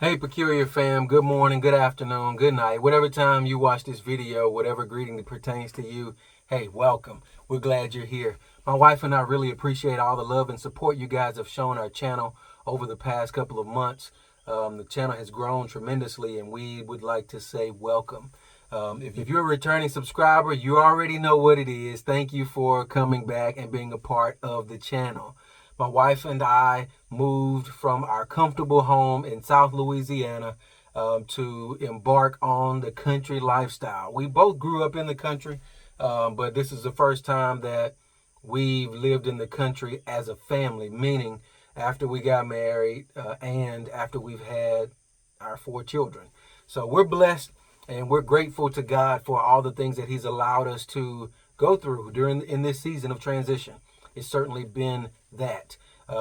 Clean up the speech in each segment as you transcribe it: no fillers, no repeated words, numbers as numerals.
Hey Peculiar fam, good morning, good afternoon, good night. Whatever time you watch this video, whatever greeting that pertains to you, hey, welcome. We're glad you're here. My wife and I really appreciate all the love and support you guys have shown our channel over the past couple of months. The channel has grown tremendously and we would like to say welcome. If you're a returning subscriber, you already know what it is. Thank you for coming back and being a part of the channel. My wife and I moved from our comfortable home in South Louisiana to embark on the country lifestyle. We both grew up in the country, but this is the first time that we've lived in the country as a family, meaning after we got married and after we've had our 4 children. So we're blessed and we're grateful to God for all the things that He's allowed us to go through in this season of transition. It's certainly been that.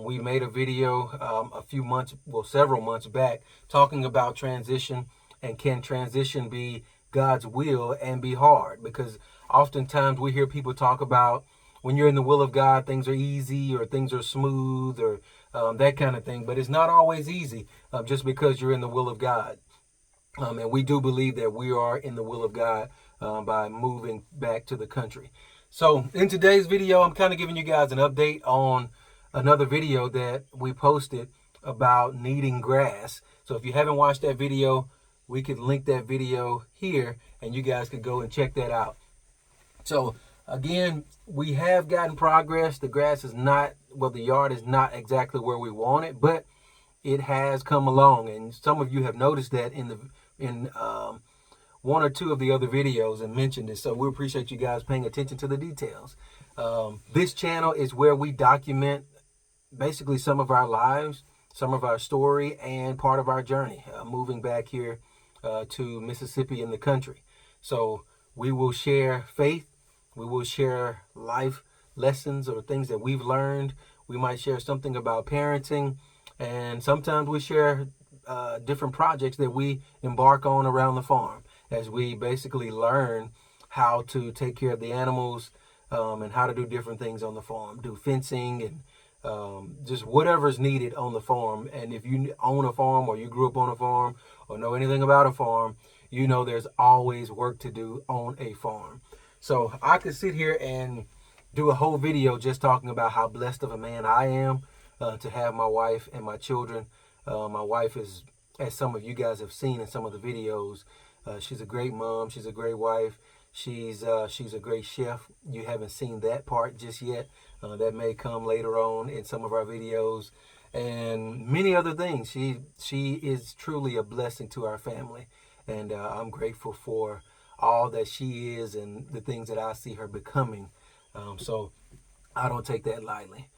We made a video a few months, well, several months back, talking about transition and can transition be God's will and be hard? Because oftentimes we hear people talk about when you're in the will of God, things are easy or things are smooth or that kind of thing. But it's not always easy just because you're in the will of God. And we do believe that we are in the will of God by moving back to the country. So in today's video, I'm kind of giving you guys an update on another video that we posted about needing grass. So if you haven't watched that video, we could link that video here and you guys could go and check that out. So again, we have gotten progress. The grass is not, well, the yard is not exactly where we want it, but it has come along. And some of you have noticed that in one or two of the other videos and mentioned it. So we appreciate you guys paying attention to the details. This channel is where we document basically some of our lives, some of our story, and part of our journey moving back here to Mississippi in the country. So we will share faith. We will share life lessons or things that we've learned. We might share something about parenting. And sometimes we share different projects that we embark on around the farm as we basically learn how to take care of the animals and how to do different things on the farm, do fencing and just whatever's needed on the farm. And if you own a farm or you grew up on a farm or know anything about a farm, you know there's always work to do on a farm. So I could sit here and do a whole video just talking about how blessed of a man I am to have my wife and my children. My wife is, as some of you guys have seen in some of the videos, she's a great mom. She's a great wife. She's a great chef. You haven't seen that part just yet. That may come later on in some of our videos and many other things. She is truly a blessing to our family. And I'm grateful for all that she is and the things that I see her becoming. So I don't take that lightly.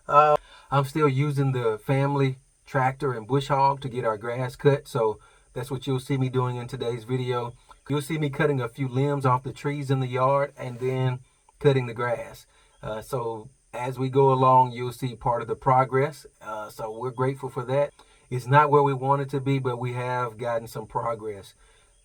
I'm still using the family tractor and bush hog to get our grass cut. So that's what you'll see me doing in today's video. You'll see me cutting a few limbs off the trees in the yard and then cutting the grass. So as we go along, you'll see part of the progress. So we're grateful for that. It's not where we want it to be, but we have gotten some progress.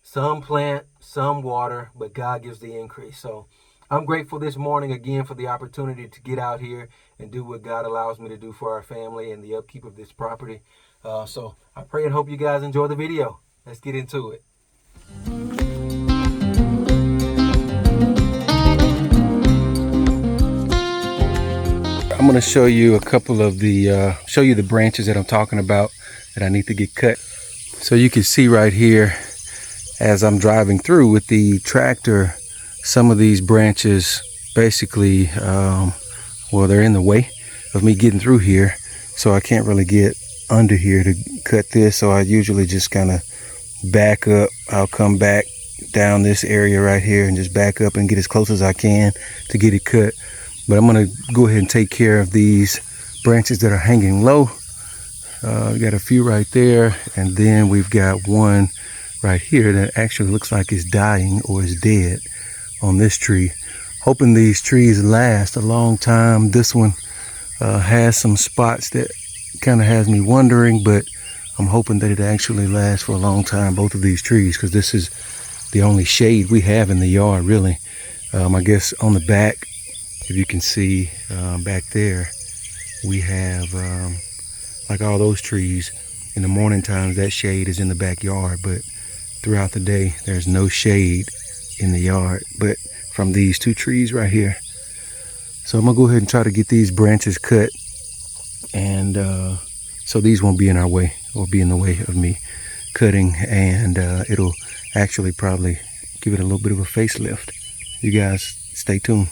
Some plant, some water, but God gives the increase. So I'm grateful this morning again for the opportunity to get out here and do what God allows me to do for our family and the upkeep of this property. So I pray and hope you guys enjoy the video. Let's get into it. I'm going to show you a couple of the branches that I'm talking about that I need to get cut. So you can see right here as I'm driving through with the tractor, some of these branches basically, well, they're in the way of me getting through here. So I can't really get under here to cut this. So I usually just kind of back up. I'll come back down this area right here and just back up and get as close as I can to get it cut. But I'm going to go ahead and take care of these branches that are hanging low. We got a few right there. And then we've got one right here that actually looks like it's dying or is dead on this tree. Hoping these trees last a long time. This one has some spots that kind of has me wondering, but I'm hoping that it actually lasts for a long time, both of these trees, because this is the only shade we have in the yard, really. I guess on the back, if you can see back there, we have like all those trees In the morning times, that shade is in the backyard, but throughout the day, there's no shade in the yard, but from these two trees right here. So I'm gonna go ahead and try to get these branches cut, and so these won't be in our way or be in the way of me cutting, and it'll actually probably give it a little bit of a facelift. You guys stay tuned.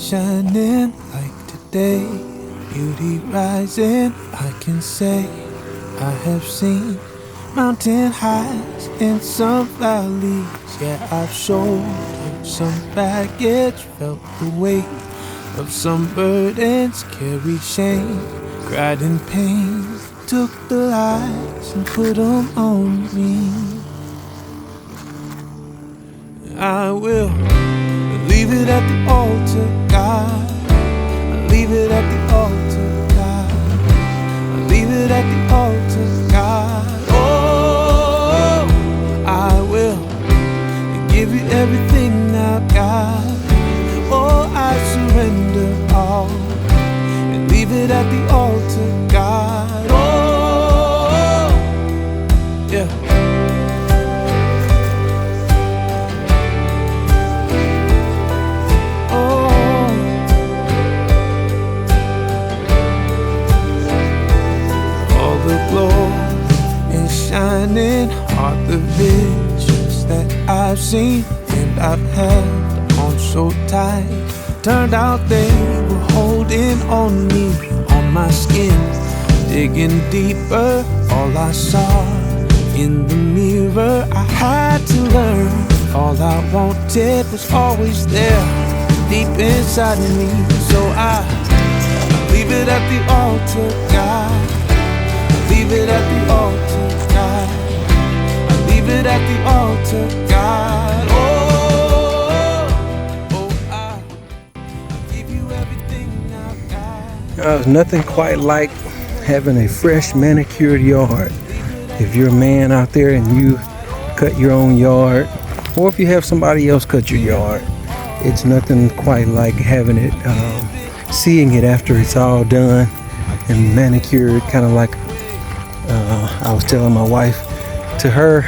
shining like today, beauty rising, I can say I have seen mountain heights and some valleys. Yeah, I've shouldered some baggage, felt the weight of some burdens, carried shame, cried in pain, took the lies and put them on me. I will leave it at the altar, God. I leave it at the altar, God. I leave it at the altar, God. Oh, I will give you everything now, God. Oh, I surrender all and leave it at the altar, God. Oh, yeah. Shining are the visions that I've seen and I've held on so tight. Turned out they were holding on me, on my skin, digging deeper. All I saw in the mirror, I had to learn. All I wanted was always there, deep inside me. So I leave it at the altar, God. Leave it at the altar, God. I leave it at the altar, God. I give you everything now, God. There's nothing quite like having a fresh manicured yard. If you're a man out there and you cut your own yard, or if you have somebody else cut your yard, it's nothing quite like having it, seeing it after it's all done and manicured, kind of like I was telling my wife, to her,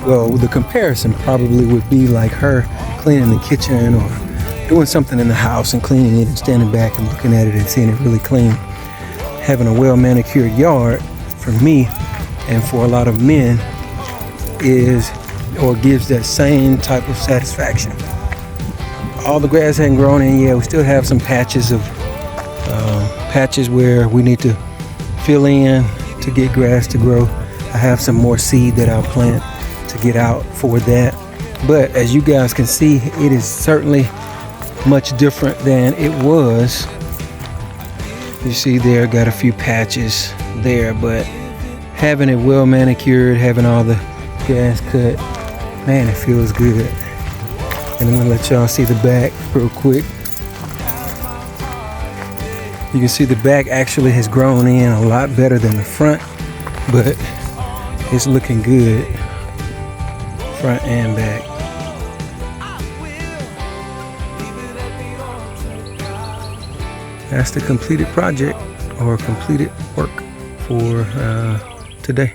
well, the comparison probably would be like her cleaning the kitchen or doing something in the house and cleaning it and standing back and looking at it and seeing it really clean. Having a well manicured yard for me and for a lot of men is, or gives that same type of satisfaction. All the grass hadn't grown in yet. We still have some patches where we need to fill in to get grass to grow. I have some more seed that I'll plant to get out for that. But as you guys can see, it is certainly much different than it was. You see there, got a few patches there, but having it well manicured, having all the grass cut, man, it feels good. And I'm gonna let y'all see the back real quick. You can see the back actually has grown in a lot better than the front, but it's looking good, front and back. That's the completed project or completed work for today.